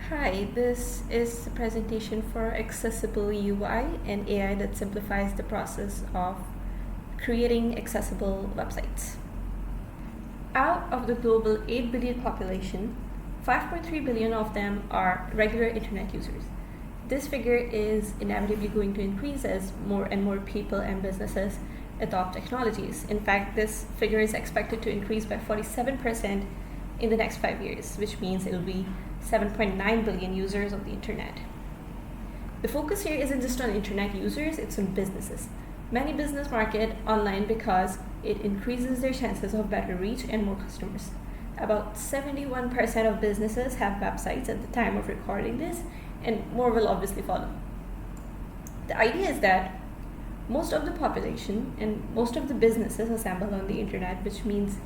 Hi, this is a presentation for Accessible UI, an AI that simplifies the process of creating accessible websites. Out of the global 8 billion population, 5.3 billion of them are regular internet users. This figure is inevitably going to increase as more and more people and businesses adopt technologies. In fact, this figure is expected to increase by 47% in the next 5 years, which means it'll be 7.9 billion users of the internet. The focus here isn't just on internet users, it's on businesses. Many businesses market online because it increases their chances of better reach and more customers. About 71% of businesses have websites at the time of recording this, and more will obviously follow. The idea is that most of the population and most of the businesses assemble on the internet, which means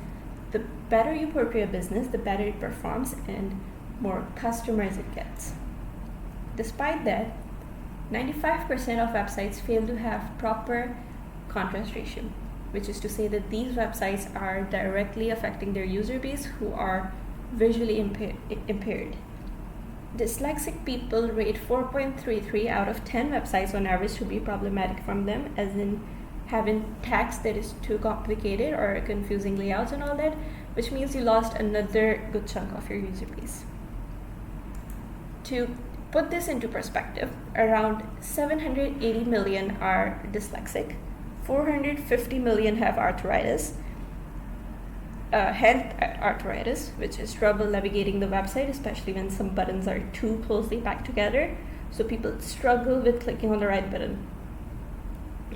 the better you portray a business, the better it performs and more customers it gets. Despite that, 95% of websites fail to have proper contrast ratio, which is to say that these websites are directly affecting their user base who are visually impaired. Dyslexic people rate 4.33 out of 10 websites on average to be problematic from them, as in having text that is too complicated or confusing layouts and all that, which means you lost another good chunk of your user base. To put this into perspective, around 780 million are dyslexic, 450 million have arthritis, hand arthritis, which is trouble navigating the website, especially when some buttons are too closely packed together, so people struggle with clicking on the right button.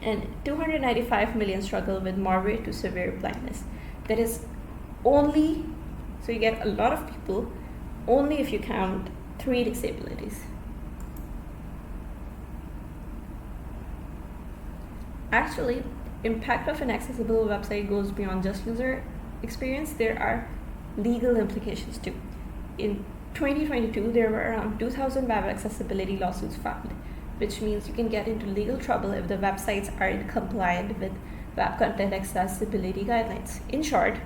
And 295 million struggle with moderate to severe blindness. That is only, so you get a lot of people, only if you count 3 disabilities. Actually, impact of an accessible website goes beyond just user experience. There are legal implications too. In 2022, there were around 2,000 web accessibility lawsuits filed, which means you can get into legal trouble if the websites aren't compliant with web content accessibility guidelines. In short,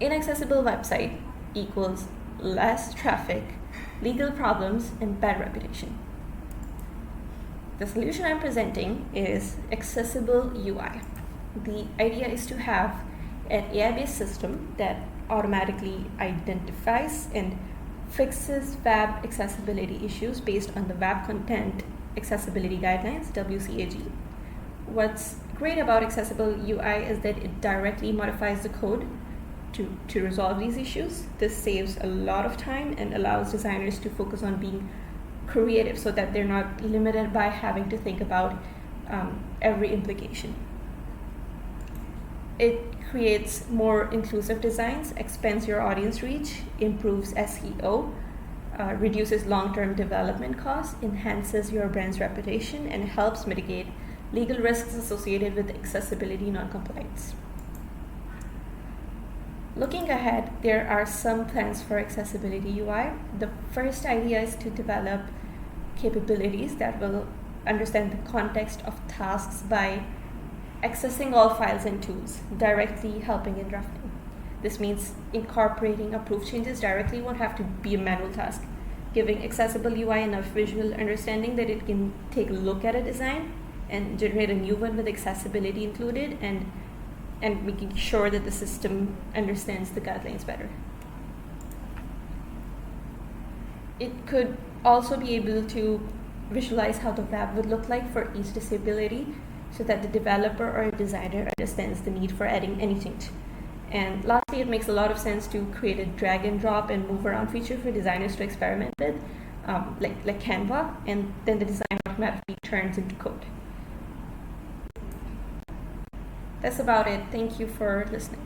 inaccessible website equals less traffic, legal problems, and bad reputation. The solution I'm presenting is Accessible UI. The idea is to have an AI-based system that automatically identifies and fixes web accessibility issues based on the Web Content Accessibility Guidelines, WCAG. What's great about Accessible UI is that it directly modifies the code to resolve these issues. This saves a lot of time and allows designers to focus on being creative so that they're not limited by having to think about every implication. It creates more inclusive designs, expands your audience reach, improves SEO, reduces long-term development costs, enhances your brand's reputation, and helps mitigate legal risks associated with accessibility non-compliance. Looking ahead, there are some plans for Accessibility UI. The first idea is to develop capabilities that will understand the context of tasks by accessing all files and tools, directly helping in drafting. This means incorporating approved changes directly won't have to be a manual task, giving Accessible UI enough visual understanding that it can take a look at a design and generate a new one with accessibility included, and making sure that the system understands the guidelines better. It could also be able to visualize how the web would look like for each disability so that the developer or designer understands the need for adding any change. And lastly, it makes a lot of sense to create a drag and drop and move around feature for designers to experiment with, like Canva, and then the design automatically turns into code. That's about it. Thank you for listening.